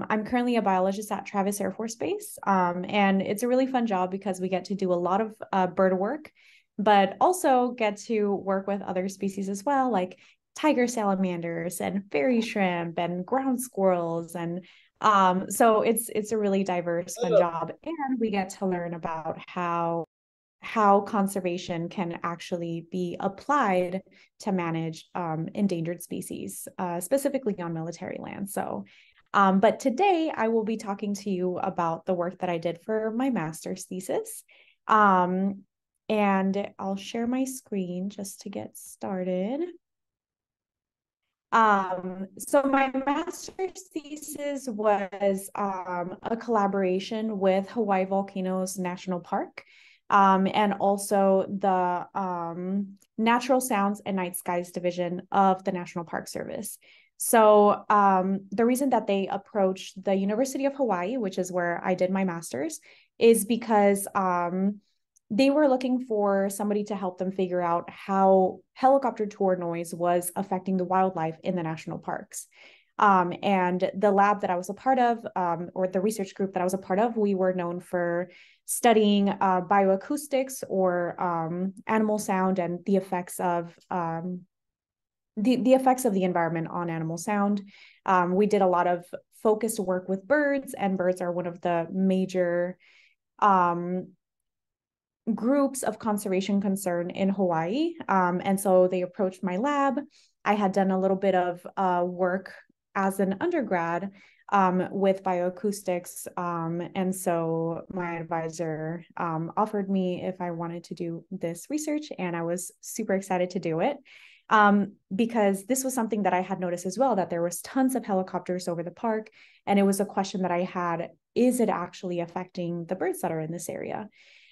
I'm currently a biologist at Travis Air Force Base, and it's a really fun job because we get to do a lot of bird work, but also get to work with other species as well, like tiger salamanders and fairy shrimp and ground squirrels. And so it's a really diverse, fun job, and we get to learn about how conservation can actually be applied to manage endangered species, specifically on military land. So, but today I will be talking to you about the work that I did for my master's thesis. And I'll share my screen just to get started. So my master's thesis was a collaboration with Hawai'i Volcanoes National Park, and also the Natural Sounds and Night Skies Division of the National Park Service. So the reason that they approached the University of Hawaii, which is where I did my master's, is because they were looking for somebody to help them figure out how helicopter tour noise was affecting the wildlife in the national parks. And the lab that I was a part of, or the research group that I was a part of, we were known for studying bioacoustics, or animal sound, and the effects of the effects of the environment on animal sound. We did a lot of focused work with birds, and birds are one of the major groups of conservation concern in Hawaii. And so they approached my lab. I had done a little bit of work as an undergrad with bioacoustics. And so my advisor offered me if I wanted to do this research, and I was super excited to do it. Because this was something that I had noticed as well, that there was tons of helicopters over the park. And it was a question that I had, is it actually affecting the birds that are in this area?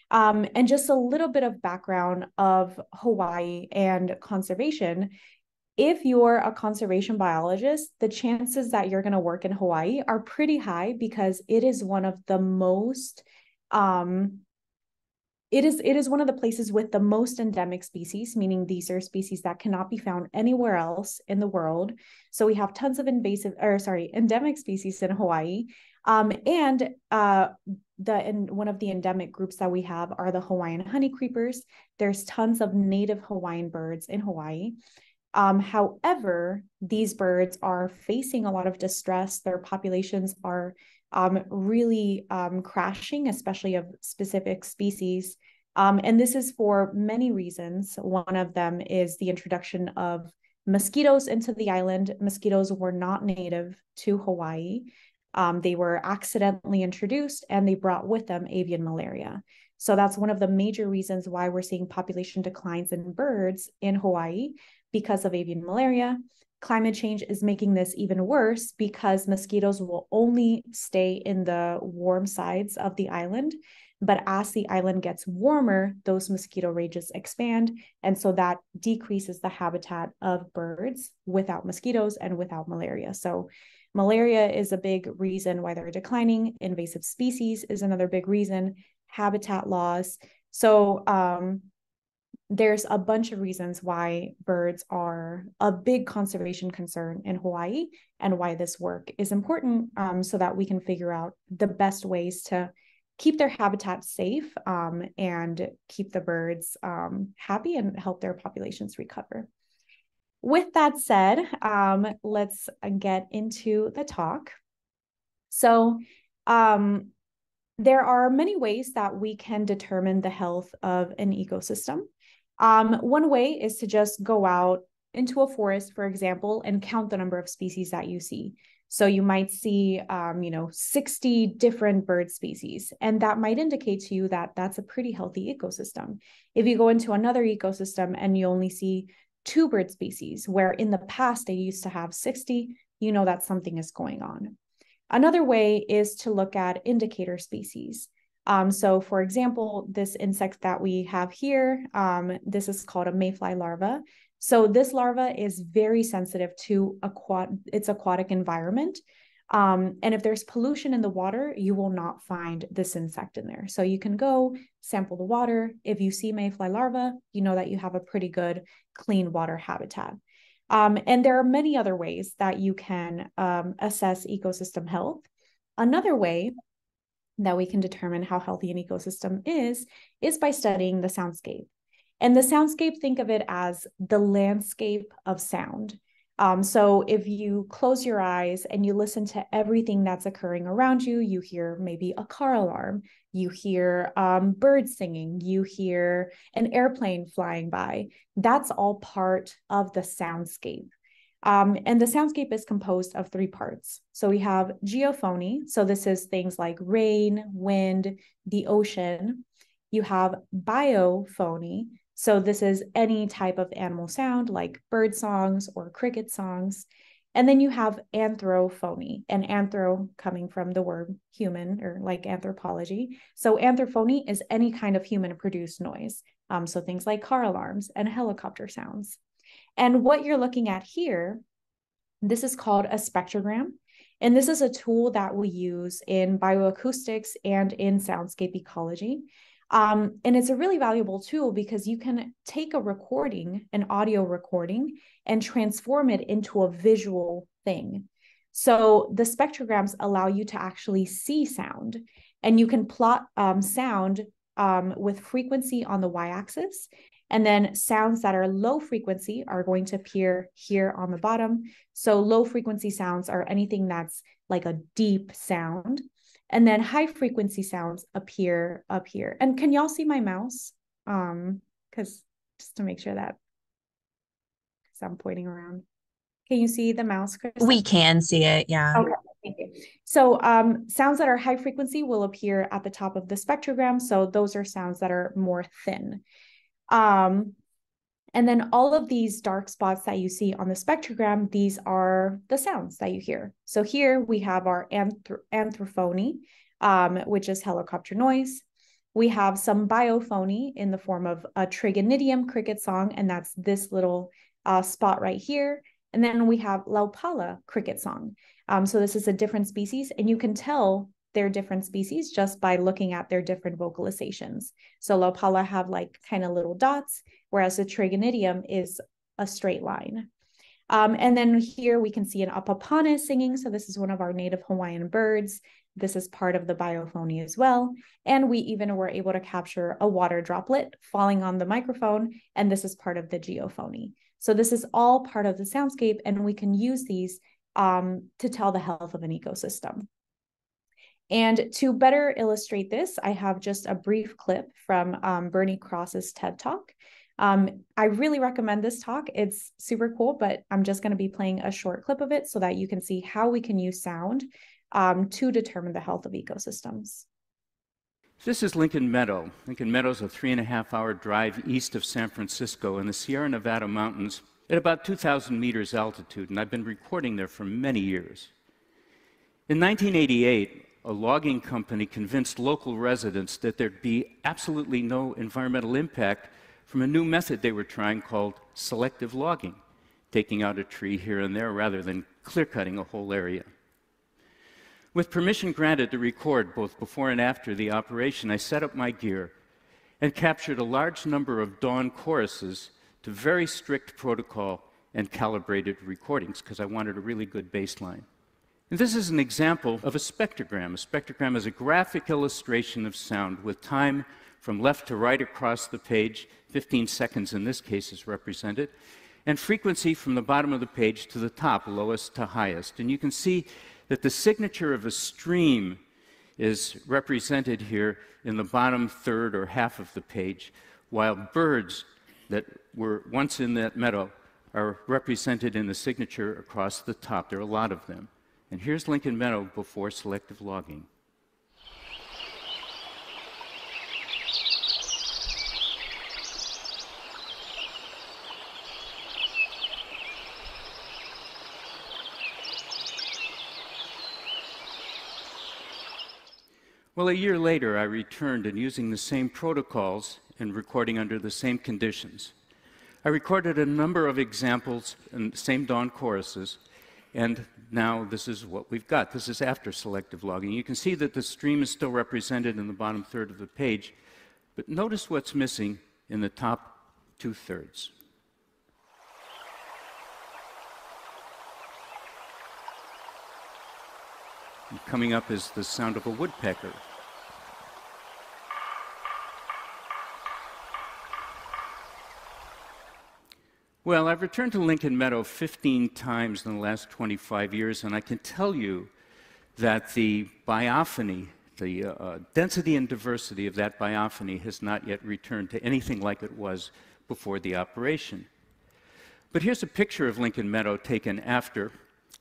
And just a little bit of background of Hawaii and conservation. If you're a conservation biologist, the chances that you're going to work in Hawaii are pretty high, because it is one of the most, it is one of the places with the most endemic species, meaning these are species that cannot be found anywhere else in the world. So we have tons of endemic species in Hawaii. And one of the endemic groups that we have are the Hawaiian honey creepers. There's tons of native Hawaiian birds in Hawaii. However, these birds are facing a lot of distress. Their populations are really crashing, especially of specific species. And this is for many reasons. One of them is the introduction of mosquitoes into the island. Mosquitoes were not native to Hawaii. They were accidentally introduced, and they brought with them avian malaria. So that's one of the major reasons why we're seeing population declines in birds in Hawaii, because of avian malaria. Climate change is making this even worse, because mosquitoes will only stay in the warm sides of the island. But as the island gets warmer, those mosquito ranges expand. And so that decreases the habitat of birds without mosquitoes and without malaria. So malaria is a big reason why they're declining. Invasive species is another big reason. Habitat loss. So there's a bunch of reasons why birds are a big conservation concern in Hawaii, and why this work is important, so that we can figure out the best ways to keep their habitat safe, and keep the birds happy and help their populations recover. With that said, let's get into the talk. So there are many ways that we can determine the health of an ecosystem. One way is to just go out into a forest, for example, and count the number of species that you see. So you might see, 60 different bird species, and that might indicate to you that that's a pretty healthy ecosystem. If you go into another ecosystem and you only see 2 bird species, where in the past they used to have 60, you know that something is going on. Another way is to look at indicator species. So for example, this insect that we have here, this is called a mayfly larva. So this larva is very sensitive to its aquatic environment. And if there's pollution in the water, you will not find this insect in there. So you can go sample the water. If you see mayfly larva, you know that you have a pretty good clean water habitat. And there are many other ways that you can assess ecosystem health. Another way that we can determine how healthy an ecosystem is by studying the soundscape. And the soundscape, think of it as the landscape of sound. So if you close your eyes and you listen to everything that's occurring around you, you hear maybe a car alarm, you hear birds singing, you hear an airplane flying by. That's all part of the soundscape. And the soundscape is composed of three parts. So we have geophony. So this is things like rain, wind, the ocean. You have biophony. So this is any type of animal sound like bird songs or cricket songs. And then you have anthrophony, and anthro coming from the word human or like anthropology. So anthrophony is any kind of human produced noise. So things like car alarms and helicopter sounds. And what you're looking at here, this is called a spectrogram. And this is a tool that we use in bioacoustics and in soundscape ecology. And it's a really valuable tool because you can take a recording, an audio recording, and transform it into a visual thing. So the spectrograms allow you to actually see sound, and you can plot sound with frequency on the y-axis. And then sounds that are low frequency are going to appear here on the bottom. So low frequency sounds are anything that's like a deep sound. And then high frequency sounds appear up here. And can y'all see my mouse? Because just to make sure that, because I'm pointing around. Can you see the mouse, Krista? We can see it, yeah. Okay, thank you. So sounds that are high frequency will appear at the top of the spectrogram. So those are sounds that are more thin. And then all of these dark spots that you see on the spectrogram, these are the sounds that you hear. So here we have our anthrophony, which is helicopter noise. We have some biophony in the form of a trigonidium cricket song, and that's this little spot right here. And then we have laupala cricket song. So this is a different species, and you can tell they're different species just by looking at their different vocalizations. So laupala have like kind of little dots, whereas the trigonidium is a straight line. And then here we can see an apapana singing. So this is one of our native Hawaiian birds. This is part of the biophony as well. And we even were able to capture a water droplet falling on the microphone. And this is part of the geophony. So this is all part of the soundscape, and we can use these to tell the health of an ecosystem. And to better illustrate this, I have just a brief clip from Bernie Cross's TED Talk. I really recommend this talk. It's super cool, but I'm just going to be playing a short clip of it so that you can see how we can use sound to determine the health of ecosystems. This is Lincoln Meadow. Lincoln Meadow is a 3.5-hour drive east of San Francisco in the Sierra Nevada mountains at about 2,000 meters altitude, and I've been recording there for many years. In 1988, a logging company convinced local residents that there'd be absolutely no environmental impact from a new method they were trying called selective logging, taking out a tree here and there rather than clear-cutting a whole area. With permission granted to record both before and after the operation, I set up my gear and captured a large number of dawn choruses to very strict protocol and calibrated recordings because I wanted a really good baseline. And this is an example of a spectrogram. A spectrogram is a graphic illustration of sound with time from left to right across the page. 15 seconds in this case is represented, and frequency from the bottom of the page to the top, lowest to highest. And you can see that the signature of a stream is represented here in the bottom third or half of the page, while birds that were once in that meadow are represented in the signature across the top. There are a lot of them. And here's Lincoln Meadow before selective logging. Well, a year later, I returned, and using the same protocols and recording under the same conditions, I recorded a number of examples in the same dawn choruses, and now this is what we've got. This is after selective logging. You can see that the stream is still represented in the bottom third of the page, but notice what's missing in the top two-thirds. And coming up is the sound of a woodpecker. Well, I've returned to Lincoln Meadow 15 times in the last 25 years, and I can tell you that the biophony, the density and diversity of that biophony has not yet returned to anything like it was before the operation. But here's a picture of Lincoln Meadow taken after,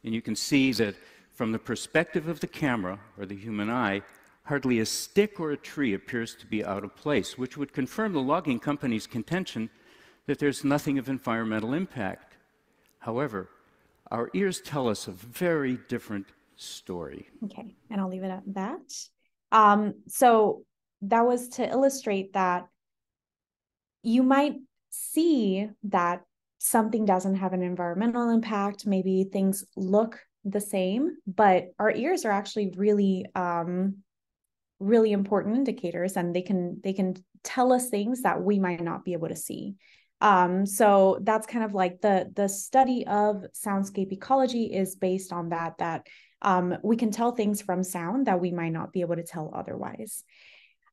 and you can see that from the perspective of the camera, or the human eye, hardly a stick or a tree appears to be out of place, which would confirm the logging company's contention that there's nothing of environmental impact. However, our ears tell us a very different story. Okay, and I'll leave it at that. So that was to illustrate that you might see that something doesn't have an environmental impact. Maybe things look the same, but our ears are actually really, really important indicators, and they can tell us things that we might not be able to see. So that's kind of like the study of soundscape ecology is based on that we can tell things from sound that we might not be able to tell otherwise.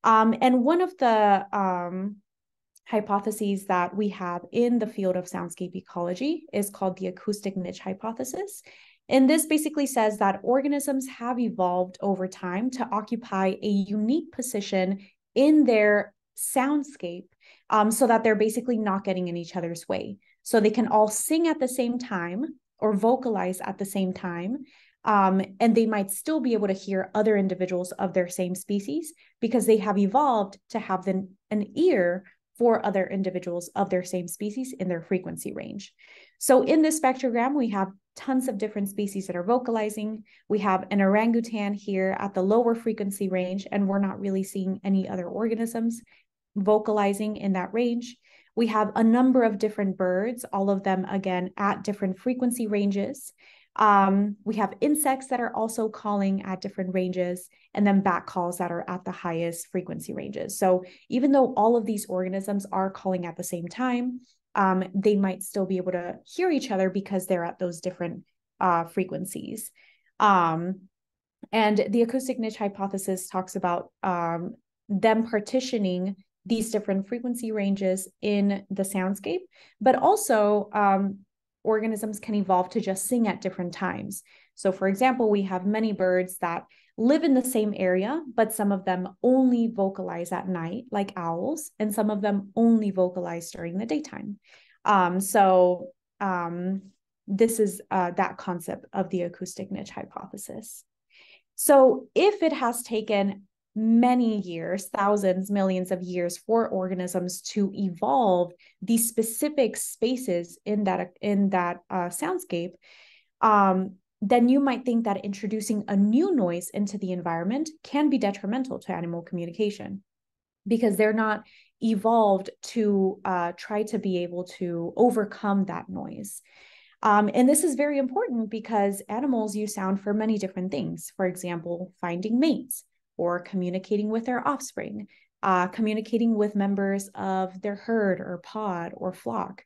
And one of the hypotheses that we have in the field of soundscape ecology is called the acoustic niche hypothesis. And this basically says that organisms have evolved over time to occupy a unique position in their soundscape, so that they're basically not getting in each other's way. So they can all sing at the same time or vocalize at the same time. And they might still be able to hear other individuals of their same species because they have evolved to have an ear for other individuals of their same species in their frequency range. So in this spectrogram, we have tons of different species that are vocalizing. We have an orangutan here at the lower frequency range, and we're not really seeing any other organisms vocalizing in that range. We have a number of different birds, all of them, again, at different frequency ranges. We have insects that are also calling at different ranges, and then bat calls that are at the highest frequency ranges. So even though all of these organisms are calling at the same time, they might still be able to hear each other because they're at those different frequencies. And the acoustic niche hypothesis talks about them partitioning these different frequency ranges in the soundscape, but also organisms can evolve to just sing at different times. So for example, we have many birds that live in the same area, but some of them only vocalize at night, like owls, and some of them only vocalize during the daytime. This is that concept of the acoustic niche hypothesis. So if it has taken many years, thousands, millions of years for organisms to evolve these specific spaces in that soundscape, then you might think that introducing a new noise into the environment can be detrimental to animal communication because they're not evolved to try to be able to overcome that noise. And this is very important because animals use sound for many different things. For example, finding mates, or communicating with their offspring, communicating with members of their herd or pod or flock,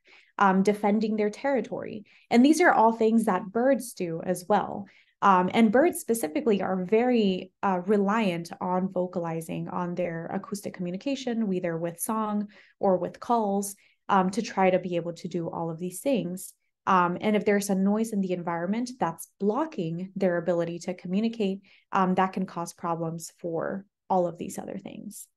defending their territory. And these are all things that birds do as well. And birds specifically are very reliant on vocalizing on their acoustic communication, either with song or with calls, to try to be able to do all of these things. And if there's a noise in the environment that's blocking their ability to communicate, that can cause problems for all of these other things.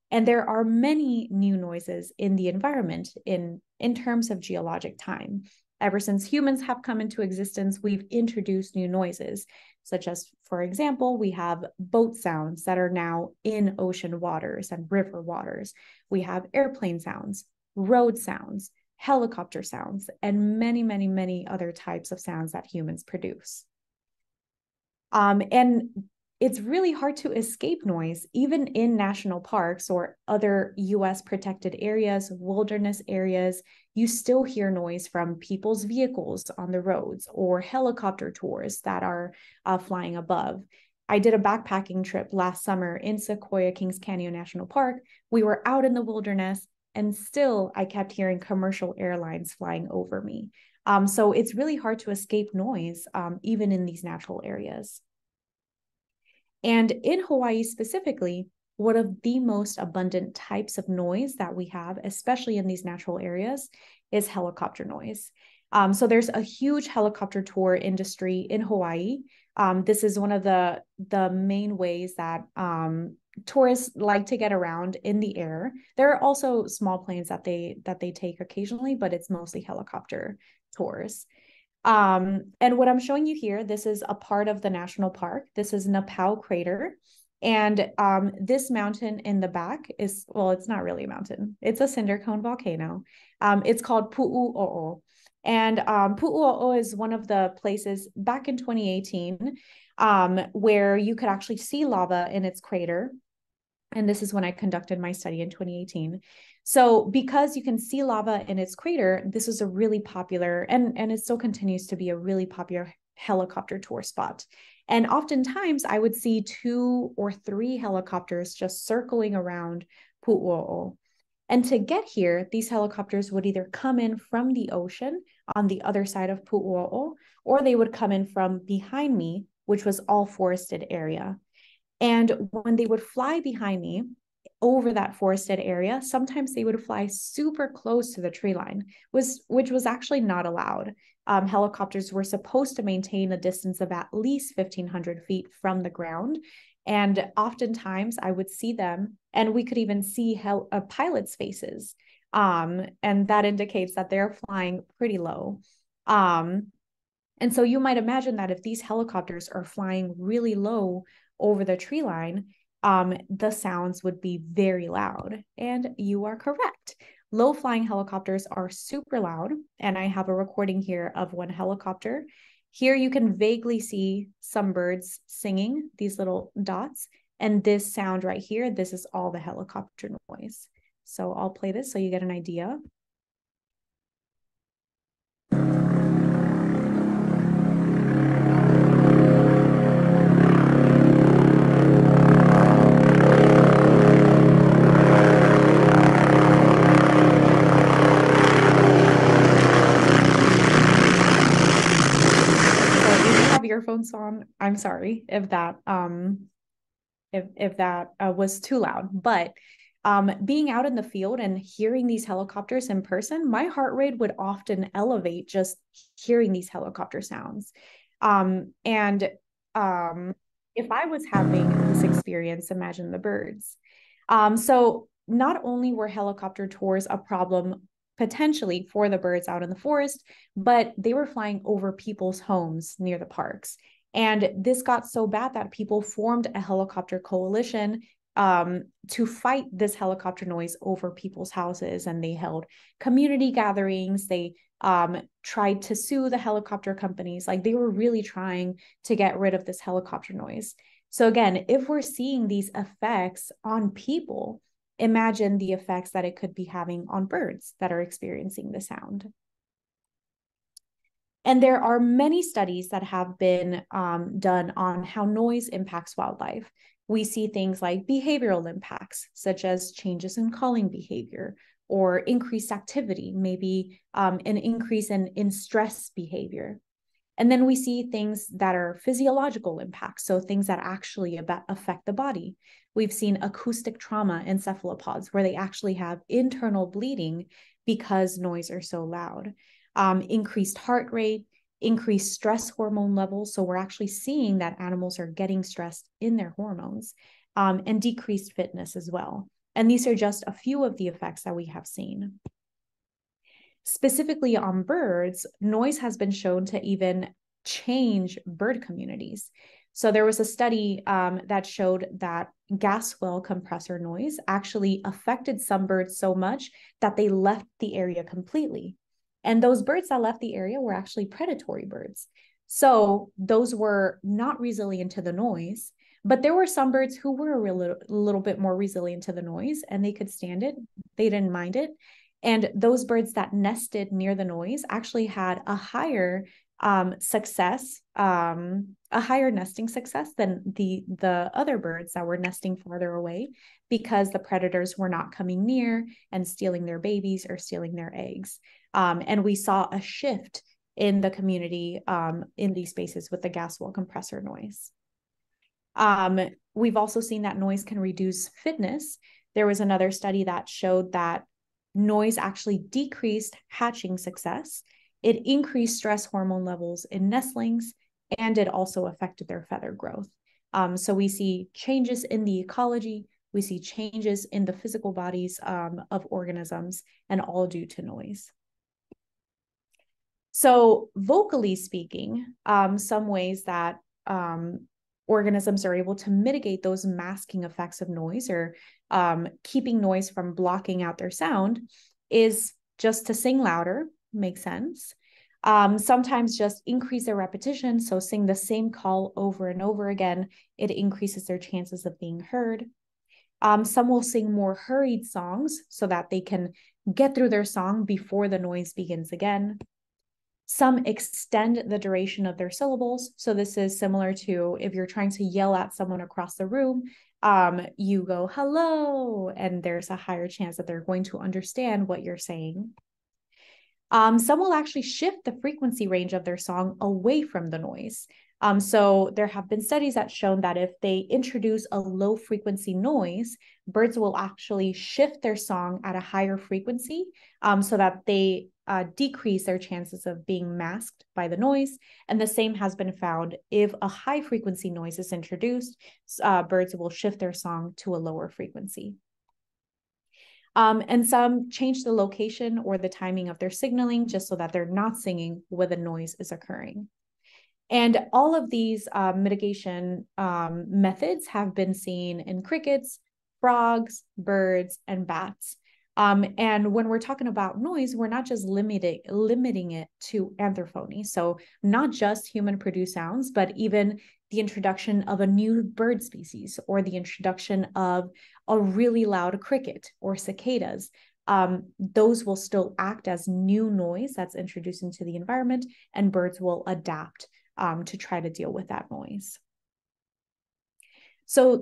And there are many new noises in the environment in terms of geologic time. Ever since humans have come into existence, we've introduced new noises, such as, for example, we have boat sounds that are now in ocean waters and river waters. We have airplane sounds, road sounds, helicopter sounds, and many, many, many other types of sounds that humans produce. And it's really hard to escape noise, even in national parks or other US protected areas, wilderness areas. You still hear noise from people's vehicles on the roads or helicopter tours that are flying above. I did a backpacking trip last summer in Sequoia Kings Canyon National Park. We were out in the wilderness, and still I kept hearing commercial airlines flying over me. So it's really hard to escape noise, even in these natural areas. And in Hawaii specifically, one of the most abundant types of noise that we have, especially in these natural areas, is helicopter noise. So there's a huge helicopter tour industry in Hawaii. This is one of the main ways that tourists like to get around in the air. There are also small planes that they take occasionally, but it's mostly helicopter tours. And what I'm showing you here, this is a part of the national park. This is Napau Crater. And this mountain in the back is, well, it's not really a mountain. It's a cinder cone volcano. It's called Pu'u'o'o. And Pu'u'o'o is one of the places back in 2018 where you could actually see lava in its crater. And this is when I conducted my study in 2018. So because you can see lava in its crater, this is a really popular, and it still continues to be a really popular helicopter tour spot. And oftentimes I would see 2 or 3 helicopters just circling around Pu'u'o'o. And to get here, these helicopters would either come in from the ocean on the other side of Pu'u'o'o, or they would come in from behind me, which was all forested area. And when they would fly behind me over that forested area, sometimes they would fly super close to the tree line, which was actually not allowed. Helicopters were supposed to maintain a distance of at least 1,500 feet from the ground. And oftentimes I would see them, and we could even see pilots' faces. And that indicates that they're flying pretty low. And so you might imagine that if these helicopters are flying really low over the tree line, the sounds would be very loud. And you are correct. Low flying helicopters are super loud. And I have a recording here of one helicopter. Here you can vaguely see some birds singing, these little dots. And this sound right here, this is all the helicopter noise. So I'll play this so you get an idea. Earphones on. I'm sorry if that was too loud, but being out in the field and hearing these helicopters in person, my heart rate would often elevate just hearing these helicopter sounds. And if I was having this experience, imagine the birds. So not only were helicopter tours a problem potentially for the birds out in the forest, but they were flying over people's homes near the parks. And this got so bad that people formed a helicopter coalition to fight this helicopter noise over people's houses. And they held community gatherings. They tried to sue the helicopter companies. Like, they were really trying to get rid of this helicopter noise. So again, if we're seeing these effects on people, imagine the effects that it could be having on birds that are experiencing the sound. And there are many studies that have been done on how noise impacts wildlife. We see things like behavioral impacts, such as changes in calling behavior or increased activity, maybe an increase in stress behavior. And then we see things that are physiological impacts, so things that actually affect the body. We've seen acoustic trauma in cephalopods where they actually have internal bleeding because noise are so loud. Increased heart rate, increased stress hormone levels. So we're actually seeing that animals are getting stressed in their hormones, and decreased fitness as well. And these are just a few of the effects that we have seen. Specifically on birds, noise has been shown to even change bird communities. So there was a study that showed that gas well compressor noise actually affected some birds so much that they left the area completely. And those birds that left the area were actually predatory birds. So those were not resilient to the noise, but there were some birds who were a little bit more resilient to the noise, and they could stand it. They didn't mind it. And those birds that nested near the noise actually had a higher success, a higher nesting success than the other birds that were nesting farther away, because the predators were not coming near and stealing their babies or stealing their eggs. And we saw a shift in the community in these spaces with the gas well compressor noise. We've also seen that noise can reduce fitness. There was another study that showed that noise actually decreased hatching success. It increased stress hormone levels in nestlings, and it also affected their feather growth. So we see changes in the ecology, we see changes in the physical bodies of organisms, and all due to noise. So vocally speaking, some ways that organisms are able to mitigate those masking effects of noise, or keeping noise from blocking out their sound, is just to sing louder. Makes sense. Sometimes just increase their repetition. So sing the same call over and over again. It increases their chances of being heard. Some will sing more hurried songs so that they can get through their song before the noise begins again. Some extend the duration of their syllables. So this is similar to if you're trying to yell at someone across the room, you go, hello, and there's a higher chance that they're going to understand what you're saying. Some will actually shift the frequency range of their song away from the noise. So there have been studies that shown that if they introduce a low frequency noise, birds will actually shift their song at a higher frequency so that they decrease their chances of being masked by the noise. And the same has been found if a high frequency noise is introduced, birds will shift their song to a lower frequency. And some change the location or the timing of their signaling just so that they're not singing when the noise is occurring. And all of these mitigation methods have been seen in crickets, frogs, birds, and bats. And when we're talking about noise, we're not just limiting it to anthrophony. So not just human-produced sounds, but even the introduction of a new bird species, or the introduction of a really loud cricket or cicadas. Those will still act as new noise that's introduced into the environment, and birds will adapt to try to deal with that noise. So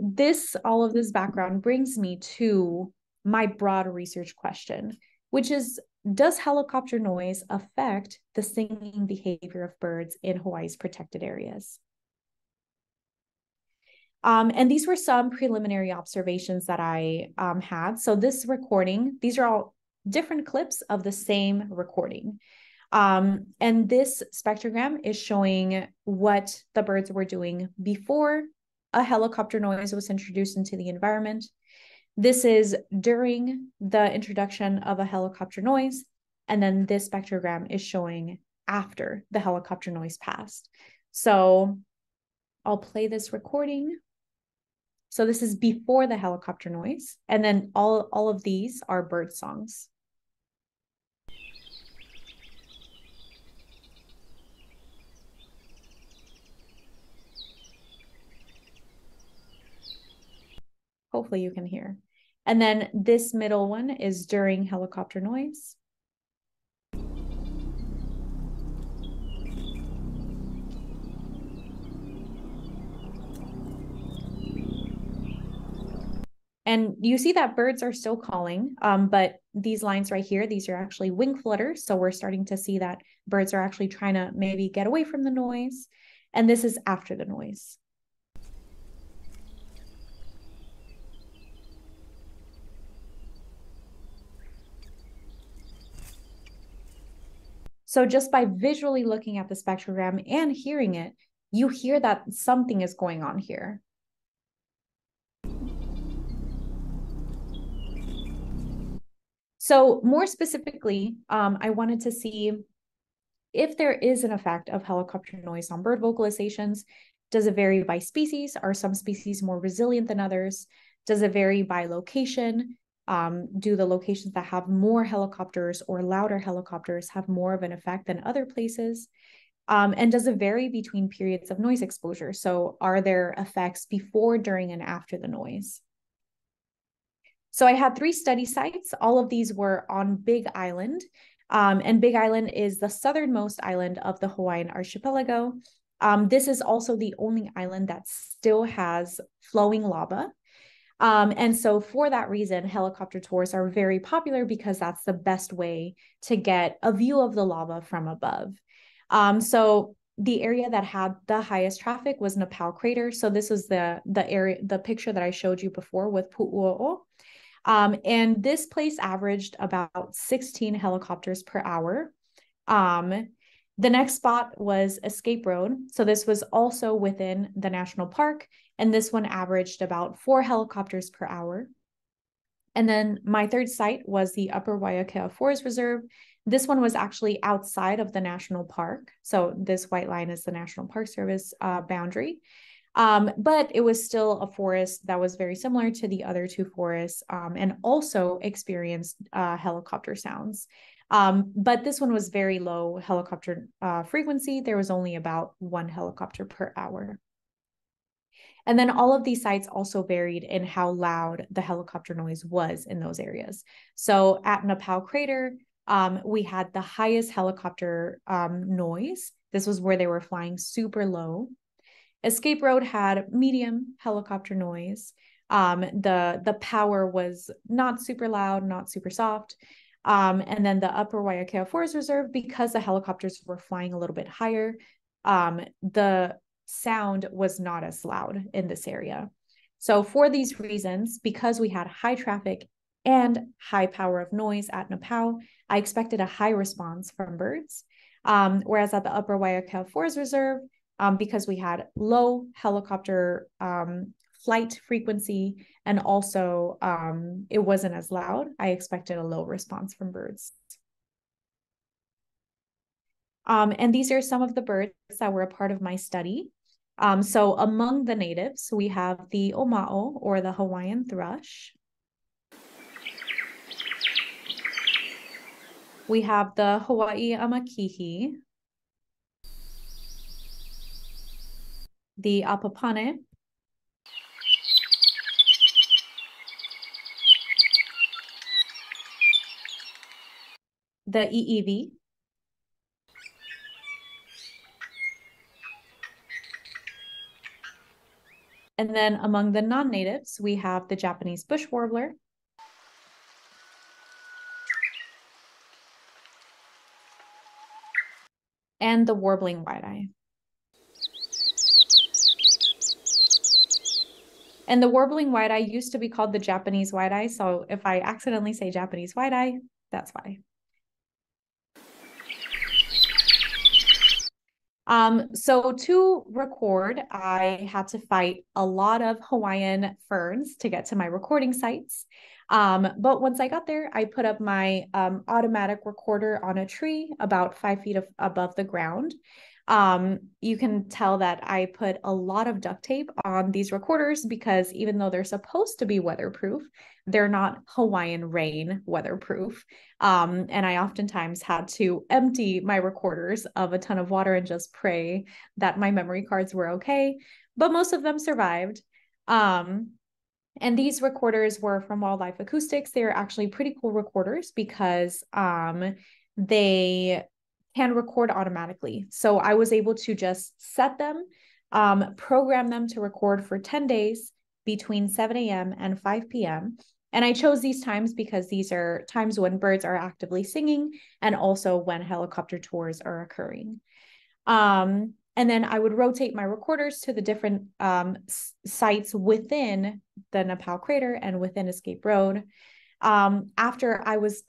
all of this background brings me to my broad research question, which is, does helicopter noise affect the singing behavior of birds in Hawaii's protected areas? And these were some preliminary observations that I had. So this recording, these are all different clips of the same recording. And this spectrogram is showing what the birds were doing before a helicopter noise was introduced into the environment. This is during the introduction of a helicopter noise. And then this spectrogram is showing after the helicopter noise passed. So I'll play this recording. So this is before the helicopter noise. And then all of these are bird songs. Hopefully you can hear. And then this middle one is during helicopter noise. And you see that birds are still calling, but these lines right here, these are actually wing flutters. So we're starting to see that birds are actually trying to maybe get away from the noise. And this is after the noise. So just by visually looking at the spectrogram and hearing it, you hear that something is going on here. So more specifically, I wanted to see if there is an effect of helicopter noise on bird vocalizations. Does it vary by species? Are some species more resilient than others? Does it vary by location? Do the locations that have more helicopters or louder helicopters have more of an effect than other places? And does it vary between periods of noise exposure? So are there effects before, during, and after the noise? So I had 3 study sites. All of these were on Big Island. And Big Island is the southernmost island of the Hawaiian archipelago. This is also the only island that still has flowing lava. And so for that reason, helicopter tours are very popular because that's the best way to get a view of the lava from above. So the area that had the highest traffic was Nepal Crater. So this was the picture that I showed you before with Pu'uo'o. And this place averaged about 16 helicopters per hour. The next spot was Escape Road. So this was also within the national park, and this one averaged about 4 helicopters per hour. And then my third site was the Upper Waiakea Forest Reserve. This one was actually outside of the national park. So this white line is the National Park Service boundary. But it was still a forest that was very similar to the other 2 forests, and also experienced helicopter sounds. But this one was very low helicopter frequency. There was only about 1 helicopter per hour. And then all of these sites also varied in how loud the helicopter noise was in those areas. So at Nepal Crater, we had the highest helicopter noise. This was where they were flying super low. Escape Road had medium helicopter noise. The power was not super loud, not super soft. And then the Upper Waiakea Forest Reserve, because the helicopters were flying a little bit higher, the sound was not as loud in this area. So for these reasons, because we had high traffic and high power of noise at Nepal, I expected a high response from birds. Whereas at the Upper Waiakea Forest Reserve, because we had low helicopter flight frequency, and also it wasn't as loud, I expected a low response from birds. And these are some of the birds that were a part of my study. So among the natives, we have the oma'o, or the Hawaiian thrush. We have the Hawaii amakihi, the apapane, the i'iwi, and then among the non-natives, we have the Japanese bush warbler, and the warbling white-eye. And the warbling white-eye used to be called the Japanese white-eye. So if I accidentally say Japanese white-eye, that's why. So to record, I had to fight a lot of Hawaiian ferns to get to my recording sites. But once I got there, I put up my automatic recorder on a tree about 5 feet above the ground. You can tell that I put a lot of duct tape on these recorders because even though they're supposed to be weatherproof, they're not Hawaiian rain weatherproof. And I oftentimes had to empty my recorders of a ton of water and just pray that my memory cards were okay, but most of them survived. And these recorders were from Wildlife Acoustics. They're actually pretty cool recorders because they can record automatically. So I was able to just set them, program them to record for 10 days between 7 a.m. and 5 p.m. And I chose these times because these are times when birds are actively singing and also when helicopter tours are occurring. And then I would rotate my recorders to the different sites within the Nepal Crater and within Escape Road. After I was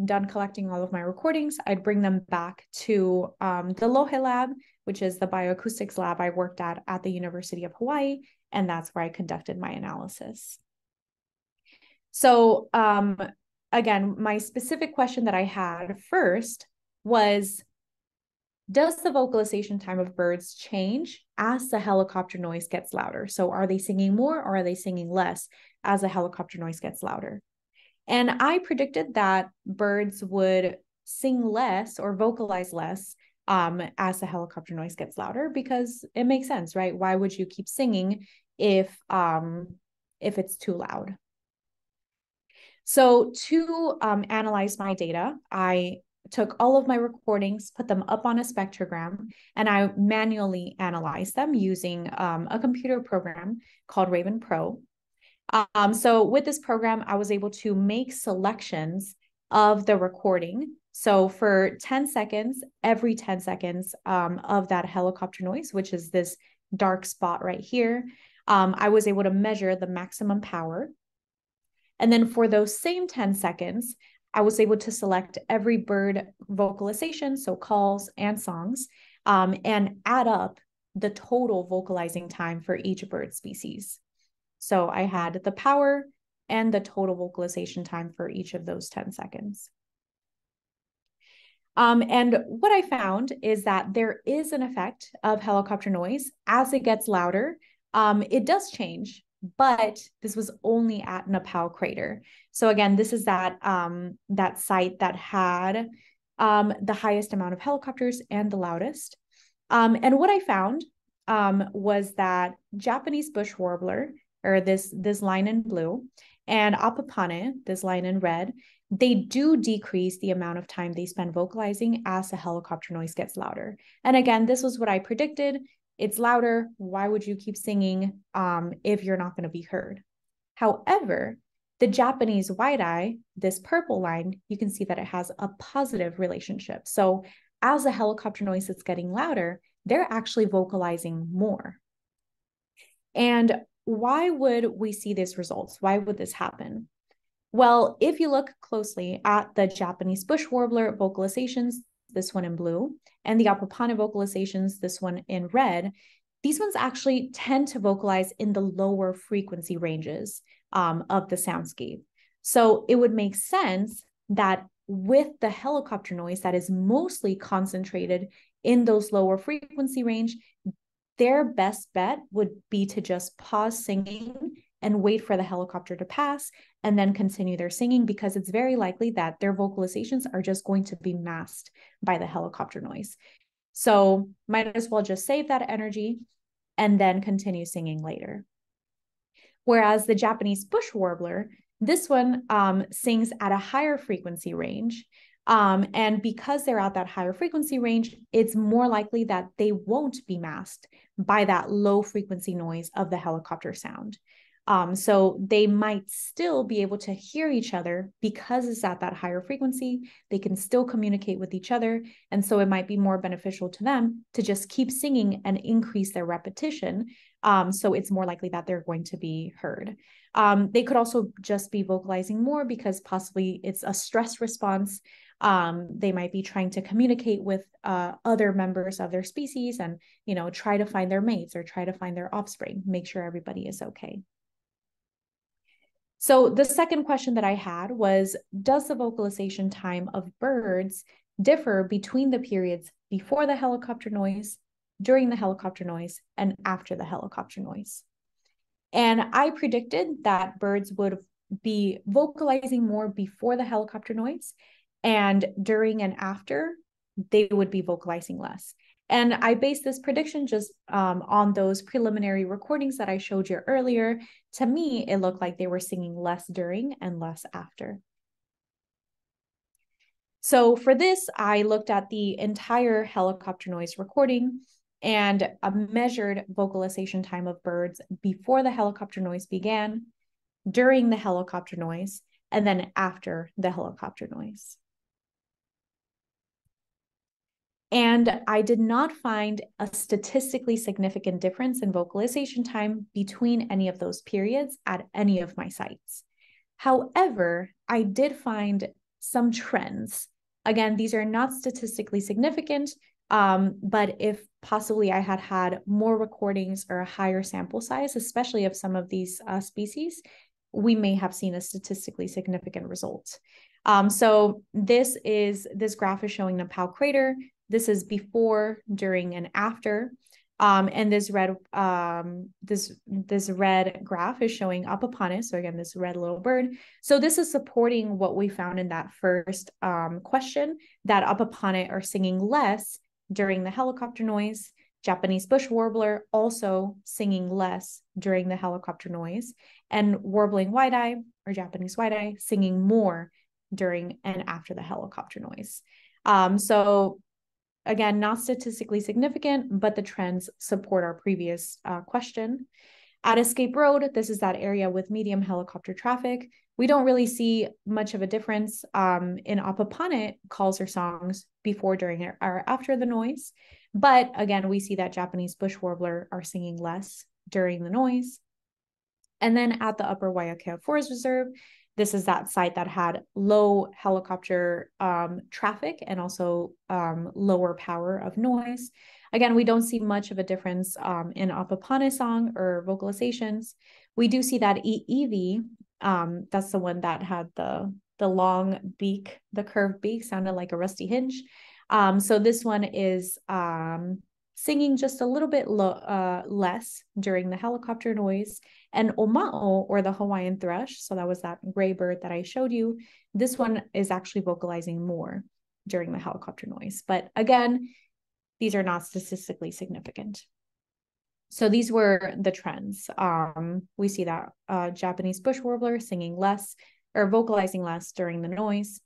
done collecting all of my recordings, I'd bring them back to the Lohe lab, which is the bioacoustics lab I worked at the University of Hawaii, and that's where I conducted my analysis. So again, my specific question that I had first was, does the vocalization time of birds change as the helicopter noise gets louder? So are they singing more or are they singing less as the helicopter noise gets louder? And I predicted that birds would sing less or vocalize less as the helicopter noise gets louder, because it makes sense, right? Why would you keep singing if it's too loud? So to analyze my data, I took all of my recordings, put them up on a spectrogram, and I manually analyzed them using a computer program called Raven Pro. So with this program, I was able to make selections of the recording So for 10 seconds, every 10 seconds of that helicopter noise, which is this dark spot right here, I was able to measure the maximum power. And then for those same 10 seconds, I was able to select every bird vocalization, so calls and songs, and add up the total vocalizing time for each bird species. So I had the power and the total vocalization time for each of those 10 seconds. And what I found is that there is an effect of helicopter noise as it gets louder. It does change, but this was only at Nepal crater. So again, this is that site that had the highest amount of helicopters and the loudest. And what I found was that Japanese bush warbler, or this line in blue, and apapane, this line in red, they do decrease the amount of time they spend vocalizing as the helicopter noise gets louder. And again, this was what I predicted. It's louder. Why would you keep singing if you're not going to be heard? However, the Japanese white-eye, this purple line, you can see that it has a positive relationship. So as the helicopter noise is getting louder, they're actually vocalizing more. And why would we see these results? Why would this happen? Well, if you look closely at the Japanese bush warbler vocalizations, this one in blue, and the apapane vocalizations, this one in red, these ones actually tend to vocalize in the lower frequency ranges of the soundscape. So it would make sense that with the helicopter noise that is mostly concentrated in those lower frequency range, their best bet would be to just pause singing and wait for the helicopter to pass and then continue their singing, because it's very likely that their vocalizations are just going to be masked by the helicopter noise. So might as well just save that energy and then continue singing later. Whereas the Japanese bush warbler, this one sings at a higher frequency range. And because they're at that higher frequency range, it's more likely that they won't be masked by that low frequency noise of the helicopter sound. So they might still be able to hear each other because it's at that higher frequency. They can still communicate with each other. And so it might be more beneficial to them to just keep singing and increase their repetition. So it's more likely that they're going to be heard. They could also just be vocalizing more because possibly it's a stress response. They might be trying to communicate with other members of their species and, try to find their mates or try to find their offspring, make sure everybody is okay. So the second question that I had was, does the vocalization time of birds differ between the periods before the helicopter noise, during the helicopter noise, and after the helicopter noise? And I predicted that birds would be vocalizing more before the helicopter noise, and during and after, they would be vocalizing less. And I based this prediction just on those preliminary recordings that I showed you earlier. To me, it looked like they were singing less during and less after. So for this, I looked at the entire helicopter noise recording and measured vocalization time of birds before the helicopter noise began, during the helicopter noise, and then after the helicopter noise. And I did not find a statistically significant difference in vocalization time between any of those periods at any of my sites. However, I did find some trends. Again, these are not statistically significant, but if possibly I had more recordings or a higher sample size, especially of some of these species, we may have seen a statistically significant result. So this graph is showing Nepal crater. This is before, during, and after. And this red graph is showing apapane. So again, this red little bird. So this is supporting what we found in that first question, that apapane are singing less during the helicopter noise. Japanese bush warbler also singing less during the helicopter noise, and warbling white-eye or Japanese white-eye singing more during and after the helicopter noise. So again, not statistically significant, but the trends support our previous question. At Escape Road, this is that area with medium helicopter traffic. We don't really see much of a difference in Apapane calls or songs before, during, or after the noise. But again, we see that Japanese bush warbler are singing less during the noise. And then at the Upper Waiakea Forest Reserve, this is that site that had low helicopter traffic and also lower power of noise. Again, we don't see much of a difference in Apapane song or vocalizations. We do see that EEV, that's the one that had the long beak, the curved beak, sounded like a rusty hinge. So this one is singing just a little bit less during the helicopter noise. And Oma'o, or the Hawaiian thrush, so that was that gray bird that I showed you, this one is actually vocalizing more during the helicopter noise. But again, these are not statistically significant. So these were the trends. We see that Japanese bush warbler singing less or vocalizing less during the noise.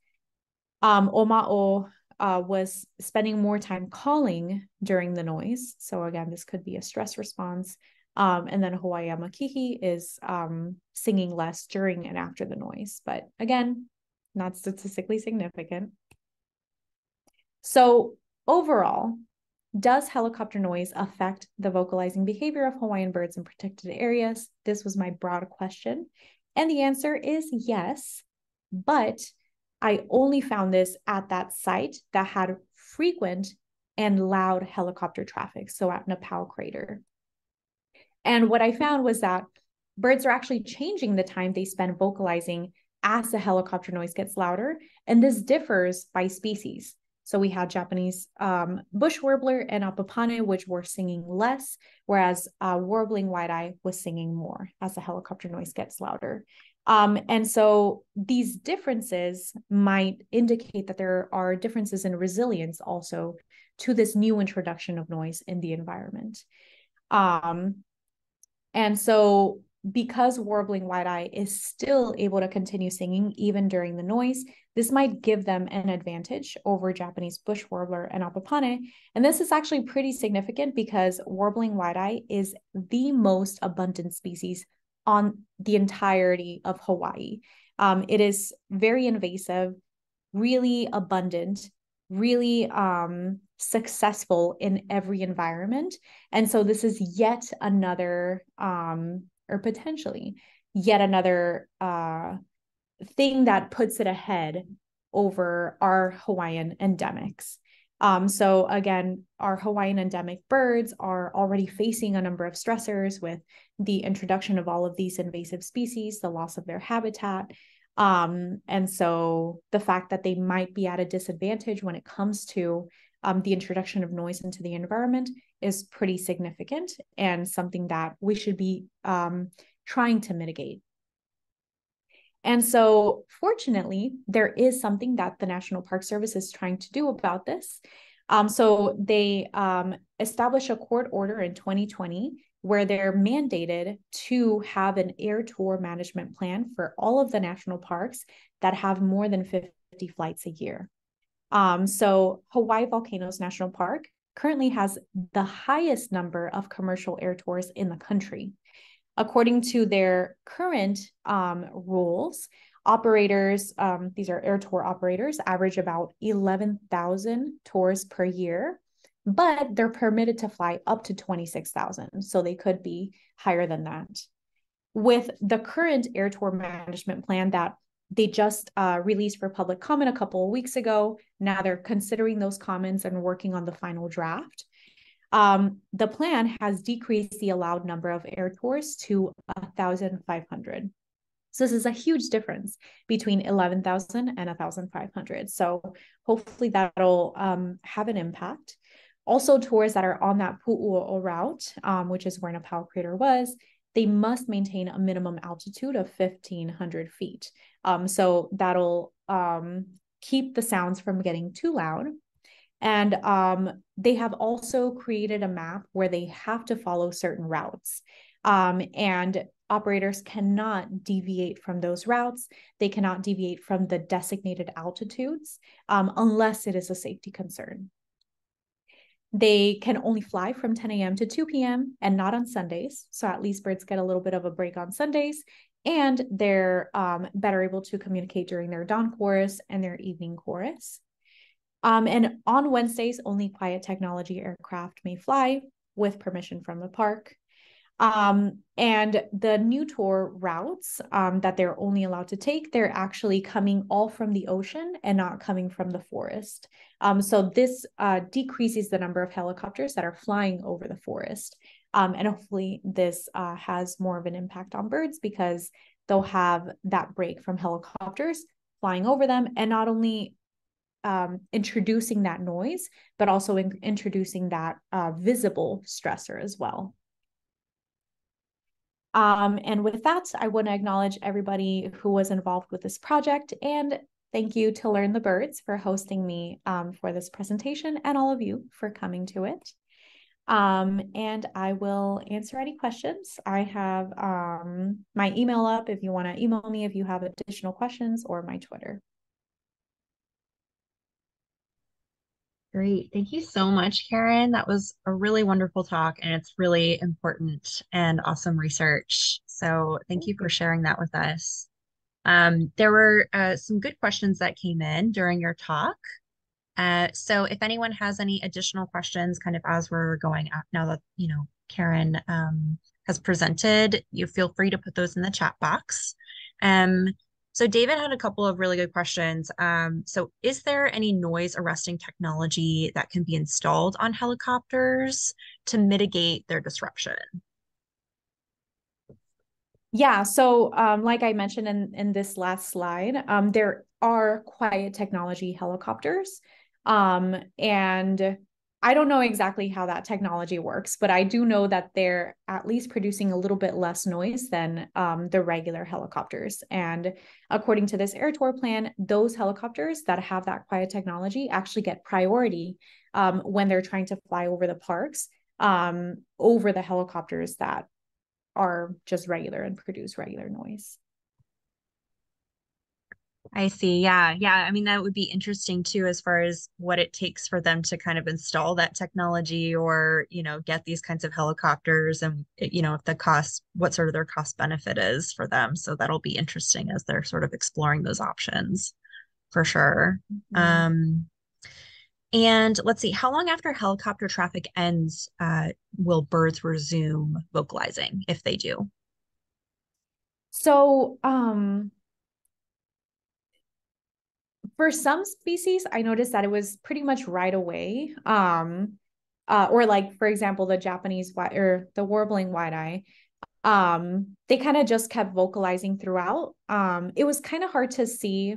Oma'o was spending more time calling during the noise. So again, this could be a stress response. And then Hawaii Amakihi is singing less during and after the noise. But again, not statistically significant. So overall, does helicopter noise affect the vocalizing behavior of Hawaiian birds in protected areas? This was my broad question. And the answer is yes, but I only found this at that site that had frequent and loud helicopter traffic, so at Nepal Crater. And what I found was that birds are actually changing the time they spend vocalizing as the helicopter noise gets louder, and this differs by species. So we had Japanese bush warbler and Apapane, which were singing less, whereas warbling white-eye was singing more as the helicopter noise gets louder. And so these differences might indicate that there are differences in resilience also to this new introduction of noise in the environment. And so because warbling white-eye is still able to continue singing even during the noise, this might give them an advantage over Japanese bush warbler and Apapane. And this is actually pretty significant because warbling white-eye is the most abundant species on the entirety of Hawaii. It is very invasive, really abundant, really successful in every environment. And so this is yet another, or potentially yet another thing that puts it ahead over our Hawaiian endemics. So again, our Hawaiian endemic birds are already facing a number of stressors with the introduction of all of these invasive species, the loss of their habitat. And so the fact that they might be at a disadvantage when it comes to the introduction of noise into the environment is pretty significant and something that we should be trying to mitigate. And so fortunately, there is something that the National Park Service is trying to do about this. So they established a court order in 2020 where they're mandated to have an air tour management plan for all of the national parks that have more than 50 flights a year. So Hawai'i Volcanoes National Park currently has the highest number of commercial air tours in the country. According to their current rules, operators, these are air tour operators, average about 11,000 tours per year, but they're permitted to fly up to 26,000. So they could be higher than that. With the current air tour management plan that they just released for public comment a couple of weeks ago, now they're considering those comments and working on the final draft. The plan has decreased the allowed number of air tours to 1,500. So this is a huge difference between 11,000 and 1,500. So hopefully that'll have an impact. Also, tours that are on that Pu'uo'o route, which is where Nepal Crater was, they must maintain a minimum altitude of 1,500 feet. So that'll keep the sounds from getting too loud. And they have also created a map where they have to follow certain routes. And operators cannot deviate from those routes. They cannot deviate from the designated altitudes unless it is a safety concern. They can only fly from 10 a.m. to 2 p.m. and not on Sundays. So at least birds get a little bit of a break on Sundays. and they're better able to communicate during their dawn chorus and their evening chorus. And on Wednesdays, only quiet technology aircraft may fly with permission from the park. And the new tour routes that they're only allowed to take, they're actually coming all from the ocean and not coming from the forest. So this decreases the number of helicopters that are flying over the forest. And hopefully this has more of an impact on birds because they'll have that break from helicopters flying over them, and not only introducing that noise, but also introducing that visible stressor as well. And with that, I want to acknowledge everybody who was involved with this project, and thank you to Learn the Birds for hosting me for this presentation, and all of you for coming to it. And I will answer any questions. I have my email up if you want to email me if you have additional questions, or my Twitter. Great. Thank you so much, Karen. That was a really wonderful talk, and it's really important and awesome research. So thank you for sharing that with us. There were some good questions that came in during your talk. So if anyone has any additional questions, kind of as we're going out now that, Karen has presented, you feel free to put those in the chat box. So David had a couple of really good questions. So is there any noise arresting technology that can be installed on helicopters to mitigate their disruption? Yeah, so like I mentioned in this last slide, there are quiet technology helicopters. And I don't know exactly how that technology works, but I do know that they're at least producing a little bit less noise than the regular helicopters. And according to this air tour plan, those helicopters that have that quiet technology actually get priority when they're trying to fly over the parks over the helicopters that are just regular and produce regular noise. I see. Yeah. Yeah. I mean, that would be interesting too, as far as what it takes for them to kind of install that technology or, get these kinds of helicopters and, if the cost, what sort of their cost benefit is for them. So that'll be interesting as they're sort of exploring those options for sure. Mm-hmm. And let's see, how long after helicopter traffic ends will birds resume vocalizing if they do? So, for some species, I noticed that it was pretty much right away. Or like, for example, the Japanese or the warbling wide-eye, they kind of just kept vocalizing throughout. It was kind of hard to see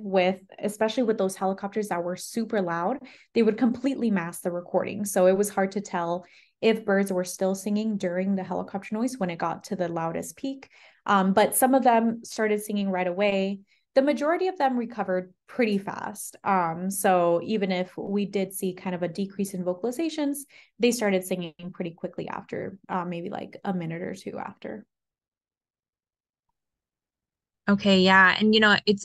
especially with those helicopters that were super loud, they would completely mask the recording. So it was hard to tell if birds were still singing during the helicopter noise when it got to the loudest peak. But some of them started singing right away. The majority of them recovered pretty fast. So even if we did see kind of a decrease in vocalizations, they started singing pretty quickly after, maybe like a minute or two after. Okay, yeah. And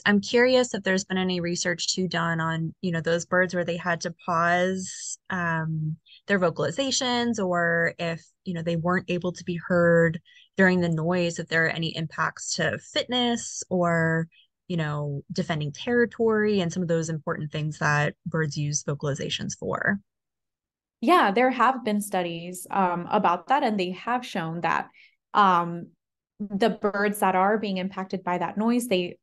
I'm curious if there's been any research too done on, those birds where they had to pause their vocalizations, or if, they weren't able to be heard during the noise, if there are any impacts to fitness or, defending territory and some of those important things that birds use vocalizations for. Yeah, there have been studies about that, and they have shown that the birds that are being impacted by that noise, they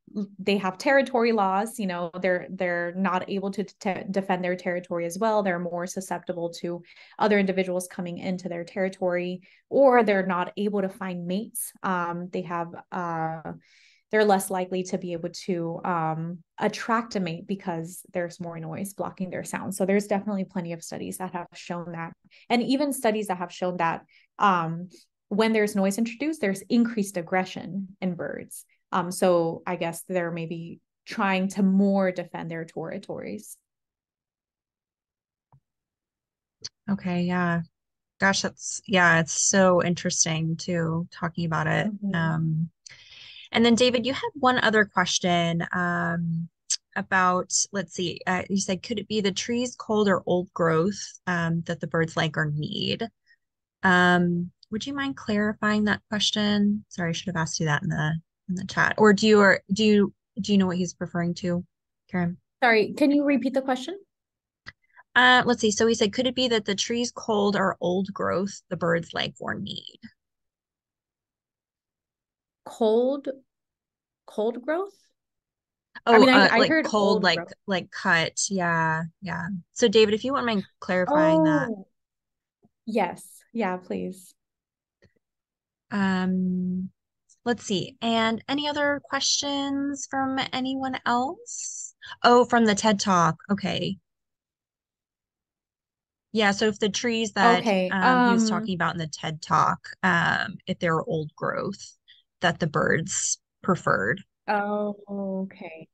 have territory laws. They're not able to defend their territory as well. They're more susceptible to other individuals coming into their territory, or they're not able to find mates. They're less likely to be able to attract a mate because there's more noise blocking their sound. So there's definitely plenty of studies that have shown that, and even studies that have shown that when there's noise introduced, there's increased aggression in birds. So I guess they're maybe trying to more defend their territories. Okay, yeah. Gosh, it's so interesting too, talking about it. Mm-hmm. And then David, you had one other question about, let's see, you said, could it be the trees, cold or old growth that the birds like or need? Would you mind clarifying that question? Sorry, I should have asked you that in the in the chat. Or do you know what he's referring to, Karen? Sorry, can you repeat the question? Let's see. So he said, could it be that the trees cold are old growth the birds like or need? Cold, cold growth? I Oh, mean, I like heard cold, old growth. like cut. Yeah, yeah. So David, if you wouldn't mind clarifying that. Oh, yes. Yeah, please. Um, let's see. And any other questions from anyone else? Oh, from the TED Talk. Okay. Yeah, so if the trees that Okay. he was talking about in the TED Talk, if they're old growth that the birds preferred. Oh, okay.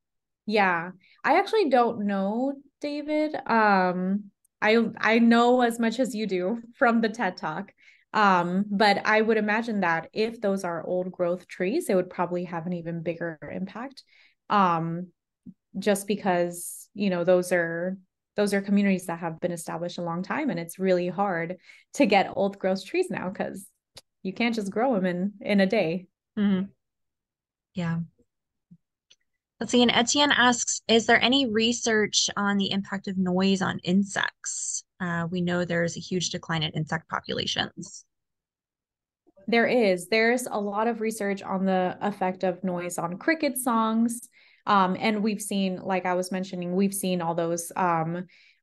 Yeah. I actually don't know, David. I know as much as you do from the TED Talk. But I would imagine that if those are old growth trees, it would probably have an even bigger impact. Um, just because, those are communities that have been established a long time, and it's really hard to get old growth trees now because you can't just grow them in a day. Mhm. Yeah. Let's see. And Etienne asks, is there any research on the impact of noise on insects? We know there's a huge decline in insect populations. There's a lot of research on the effect of noise on cricket songs. And we've seen, like I was mentioning, we've seen all those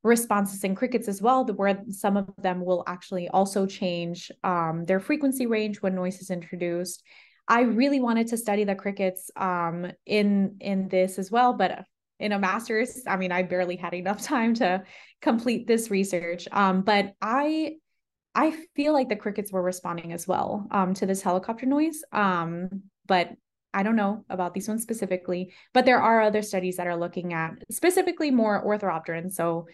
responses in crickets as well, where some of them will actually also change their frequency range when noise is introduced. I really wanted to study the crickets in this as well, but in a master's, I mean, I barely had enough time to complete this research. But I feel like the crickets were responding as well to this helicopter noise. But I don't know about these ones specifically, but there are other studies that are looking at specifically more orthopterans. So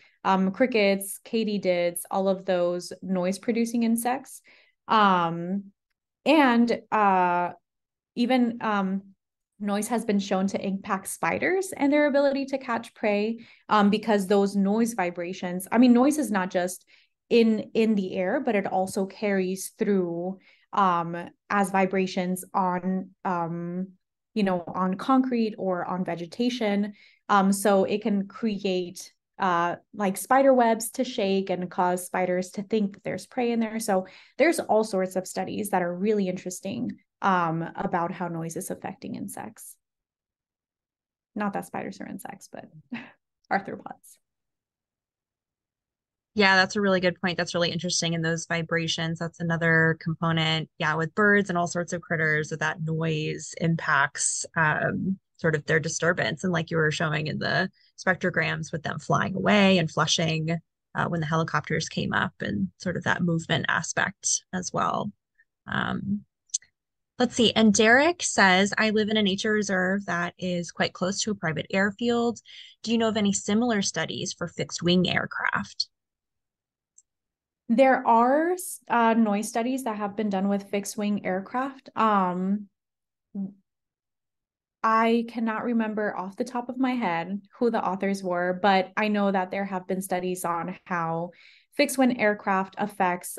crickets, katydids, all of those noise producing insects. And even noise has been shown to impact spiders and their ability to catch prey because those noise vibrations, I mean, noise is not just in the air, but it also carries through as vibrations on on concrete or on vegetation. So it can create like spider webs to shake and cause spiders to think that there's prey in there. So there's all sorts of studies that are really interesting about how noise is affecting insects. Not that spiders are insects, but arthropods. Yeah, that's a really good point. That's really interesting. And those vibrations, that's another component. Yeah, with birds and all sorts of critters, that noise impacts sort of their disturbance. And like you were showing in the spectrograms with them flying away and flushing when the helicopters came up and sort of that movement aspect as well. Um, let's see. And Derek says, I live in a nature reserve that is quite close to a private airfield. Do you know of any similar studies for fixed wing aircraft? There are noise studies that have been done with fixed wing aircraft. I cannot remember off the top of my head who the authors were, but I know that there have been studies on how fixed wing aircraft affects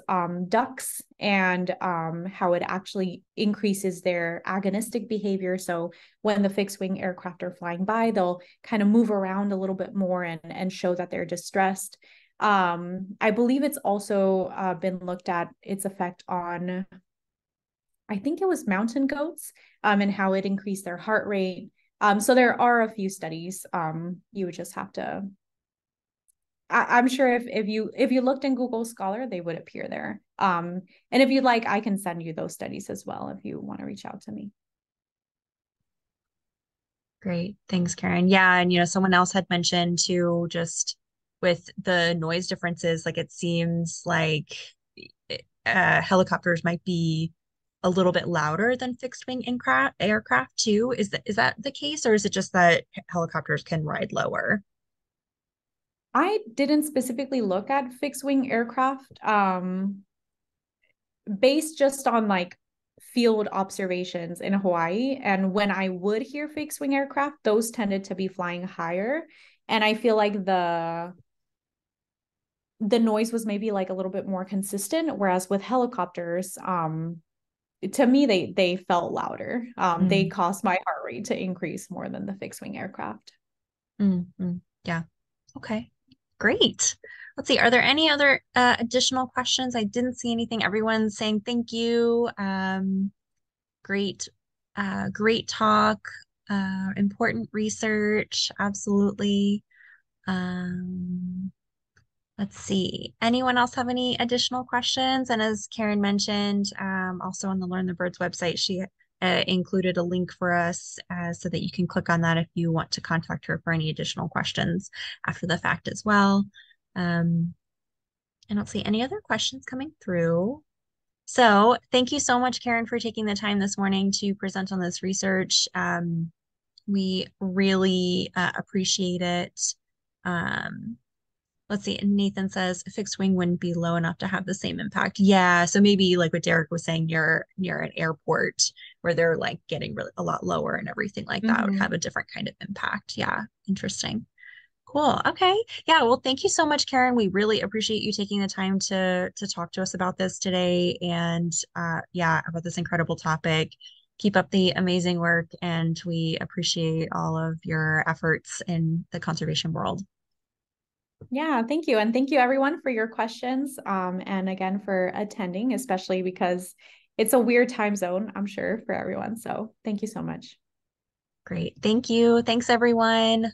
ducks and how it actually increases their agonistic behavior. So when the fixed wing aircraft are flying by, they'll kind of move around a little bit more and show that they're distressed. I believe it's also been looked at its effect on, I think it was mountain goats, and how it increased their heart rate. So there are a few studies. You would just have to. I'm sure if you looked in Google Scholar, they would appear there. And if you'd like, I can send you those studies as well if you want to reach out to me. Great. Thanks, Karen. Yeah, and someone else had mentioned too, just with the noise differences, like it seems like helicopters might be a little bit louder than fixed wing aircraft too. Is that the case, or is it just that helicopters can ride lower? I didn't specifically look at fixed wing aircraft, based just on like field observations in Hawaii. And when I would hear fixed wing aircraft, those tended to be flying higher. And I feel like the noise was maybe like a little bit more consistent, whereas with helicopters, to me, they felt louder. They caused my heart rate to increase more than the fixed wing aircraft. Yeah. Okay. Great. Let's see. Are there any other additional questions? I didn't see anything. Everyone's saying thank you. Great, great talk. Important research. Absolutely. Let's see. Anyone else have any additional questions? And as Karen mentioned, also on the Learn the Birds website, she included a link for us so that you can click on that if you want to contact her for any additional questions after the fact as well. I don't see any other questions coming through. So thank you so much, Karen, for taking the time this morning to present on this research. We really appreciate it. Let's see. Nathan says a fixed wing wouldn't be low enough to have the same impact. Yeah. So maybe like what Derek was saying, near an airport where they're like getting really a lot lower and everything like that would have a different kind of impact. Yeah. Interesting. Cool. Okay. Yeah. Well, thank you so much, Karen. We really appreciate you taking the time to talk to us about this today and yeah, about this incredible topic. Keep up the amazing work, and we appreciate all of your efforts in the conservation world. Yeah, thank you. And thank you everyone for your questions. And again, for attending, especially because it's a weird time zone, I'm sure, for everyone. So thank you so much. Great. Thank you. Thanks, everyone.